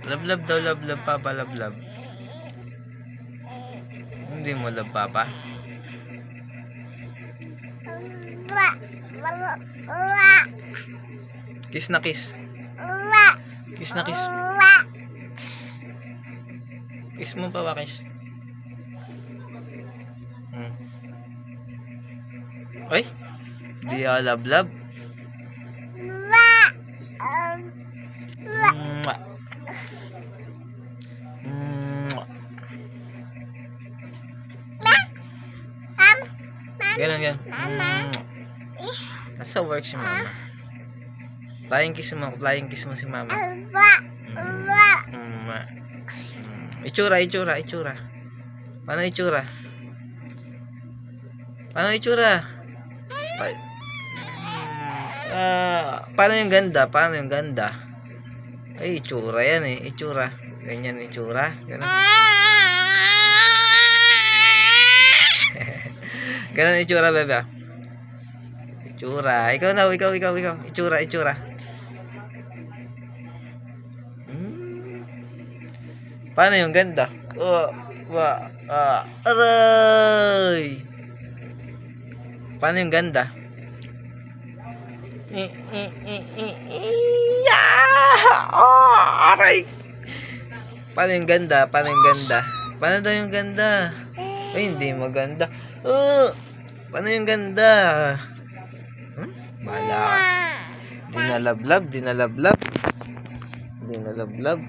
Lablab daw, lablab papa, lablab. Hindi mo love papa. Kiss na kiss. Kiss na kiss. Kiss mo pa ba kiss? Ay, di lablab. Ganun, ganun. Nasa work si mama. Flying kiss mo si mama. Itsura. Paano itsura? Paano yung ganda? Ay, itsura yan eh. Ganyan itsura. Ganun. Ganun itsura, bebe. Itsura. Ikaw. Itsura. Paano yung ganda? Aray! Paano yung ganda? Aray! Paano yung ganda? Paano daw yung ganda? Ay, hindi maganda. Paano yung ganda? Bala. Di nalablab.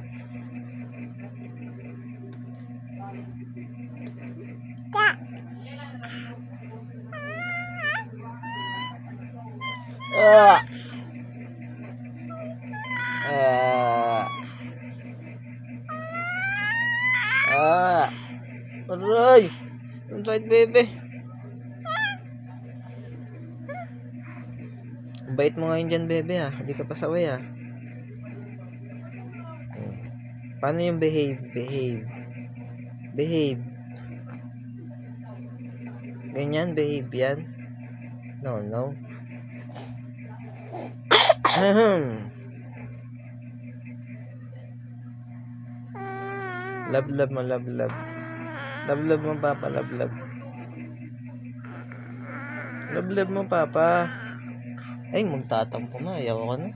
Aray! Ang sakit, bebe. Bait mo ngayon dyan, bebe, ha. Hindi ka pasaway, ha. Paano yung behave? Ganyan, behave yan. No. Lablab mo, lablab. Lablab mo, papa, lablab. Lablab mo, papa. Ay, magtatampo na. Ayaw ka na.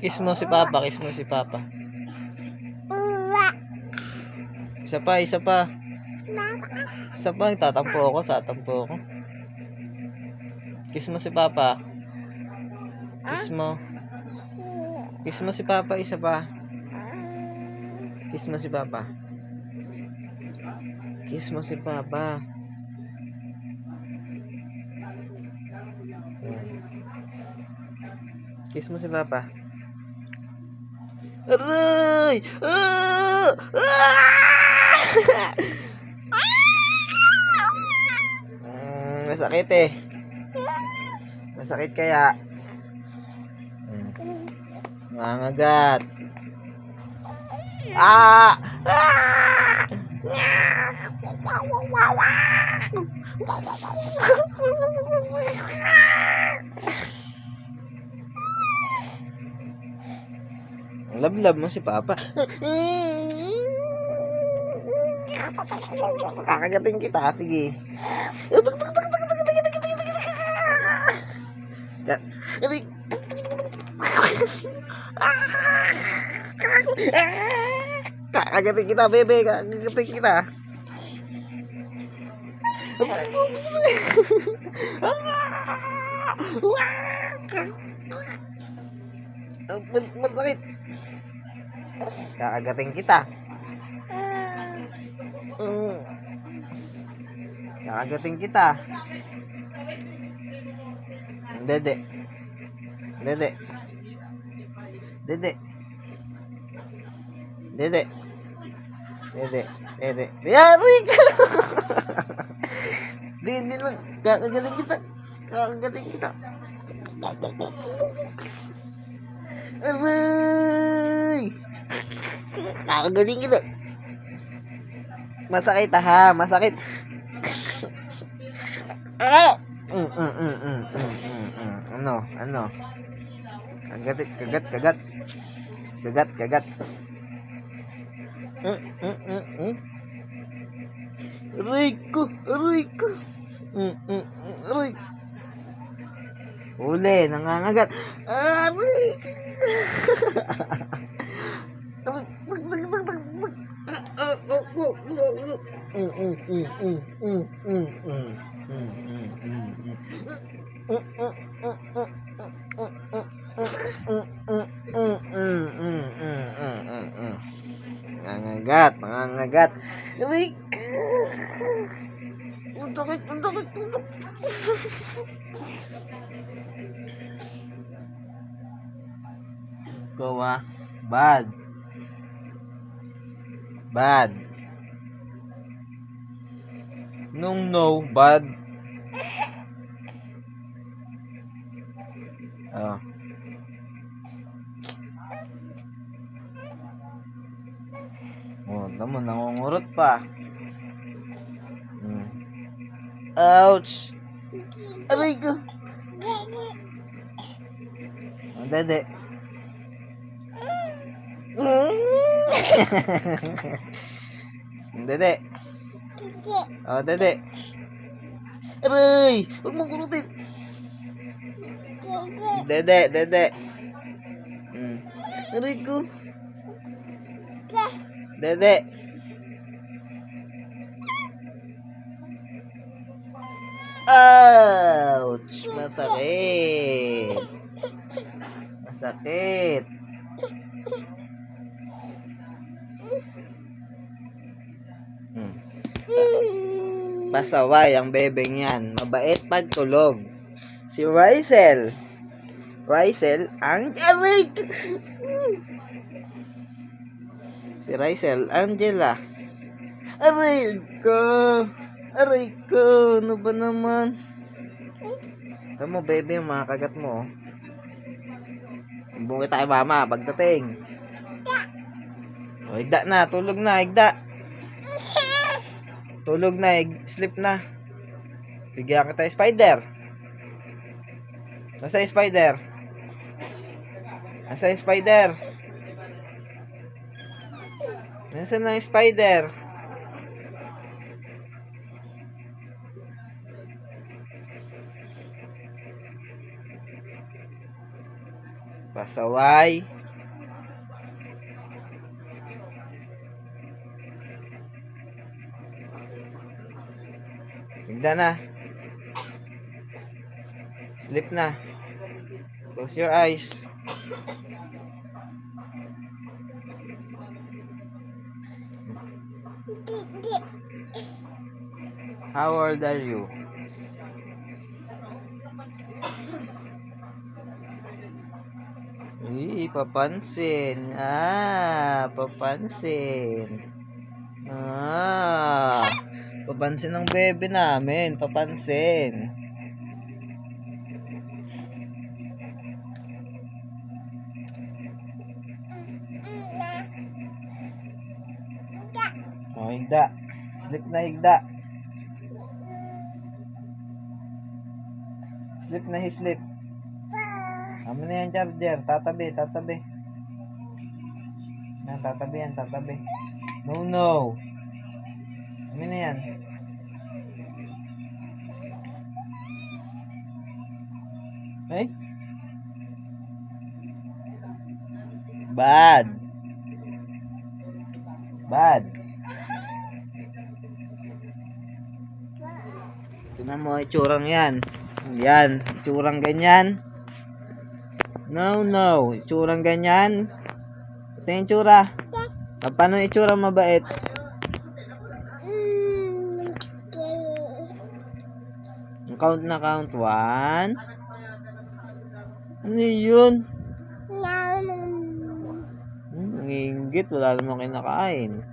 Kiss mo si papa. Isa pa. Tatampo ako. Kiss mo si papa. Kiss mo si papa, isa pa. Kiss mo si papa. Aray! Masakit eh. Masakit kaya. Mangagat. Lablab mo si papa. Kakagatin kita, sige. Kakagatin kita, bebe. Masakit. Kakagatin kita. Dede. Yari ka. Hindi lang. Kakagatin kita. Aray! Kakagatin kita. Masakit ha, Ano? Kagat, kagat, kagat. Kagat, kagat. Aray ko, aray ko. Aray. Uli, nangangagat. Aray. Nangangagat, nangangagat. Aray. Untakit, untakit, untakit. Ikaw ah. Bad. Bad. Nung no, bad. Oh. Oh, tamo nangungurot pa. Ouch. Aray ko. Oh, dede. Dede. Oh, dede. Aray! Huwag mong kurutin. Dede, dede. Aray ko. Dede. Ouch! Masakit. Masakit. Pasaway ang bebeng yan. Mabait pagtulog. Si Rysel. Rysel ang aray. Si Rysel Angela. Aray ko. Aray ko. Ano ba naman? Tama mo, bebe, yung mga kagat mo. Sumbong kita kay mama pagdating. O, higda na. Tulog na. Higda. Tulog na, sleep na. Bigyan kita spider. Nasa spider? Nasa spider? Nasa na spider? Pasaway. Tigda na. Sleep na. Close your eyes. How old are you? Papansin. Papansin. Papansin ng bebe namin. Papansin. Oh, higda. Sleep na, higda. Sleep na, sleep. Amin na yan, charger. Tatabi, tatabi. Yan, tatabi yan, tatabi. No, no. Amin na yan. Okay? Bad. Bad. Tingnan mo, itsurang yan. Yan, itsurang ganyan. No, no. Itsurang ganyan. Ito yung itsura. Paano yung itsura mabait? Count na count. 1. Ano yun? Nanginggit. Wala namang kinakain.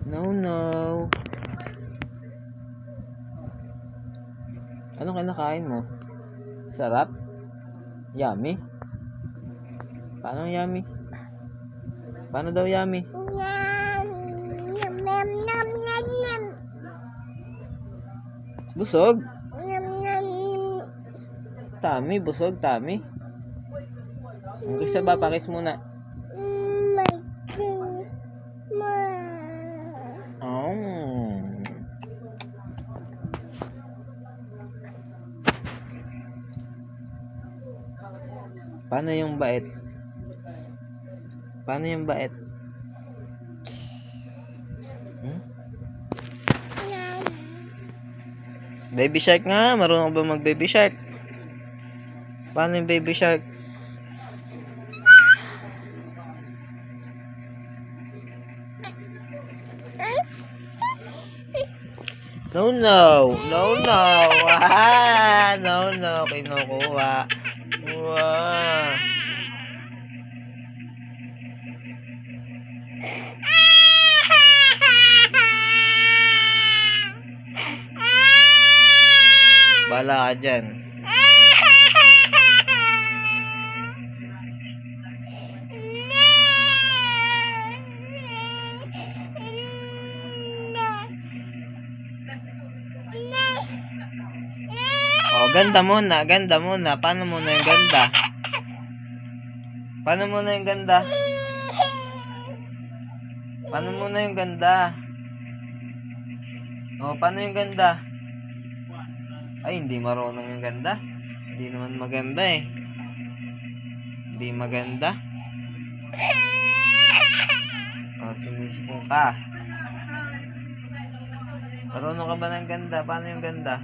No, no. Anong kinakain mo? Sarap? Yummy? Paano yummy? Paano daw yummy? Busog? Tummy, busog, tummy. Isa ba? Pakis muna. Oh. Paano yung bait? Paano yung bait? Hmm? Baby shark nga. Marunong ba mag baby shark? Paano yung baby shark? No, no. No, no. Ah, no, no. Kinukuha. Wow. Bala ka dyan. Oh, ganda muna, ganda muna. Paano muna yung ganda? Paano muna yung ganda? Paano muna yung ganda? Oh, paano yung ganda? Ay, hindi marunong yung ganda. Hindi naman maganda eh. Hindi maganda. Oh, sinisipong ka. Marunong ka ba ng ganda? Paano yung ganda?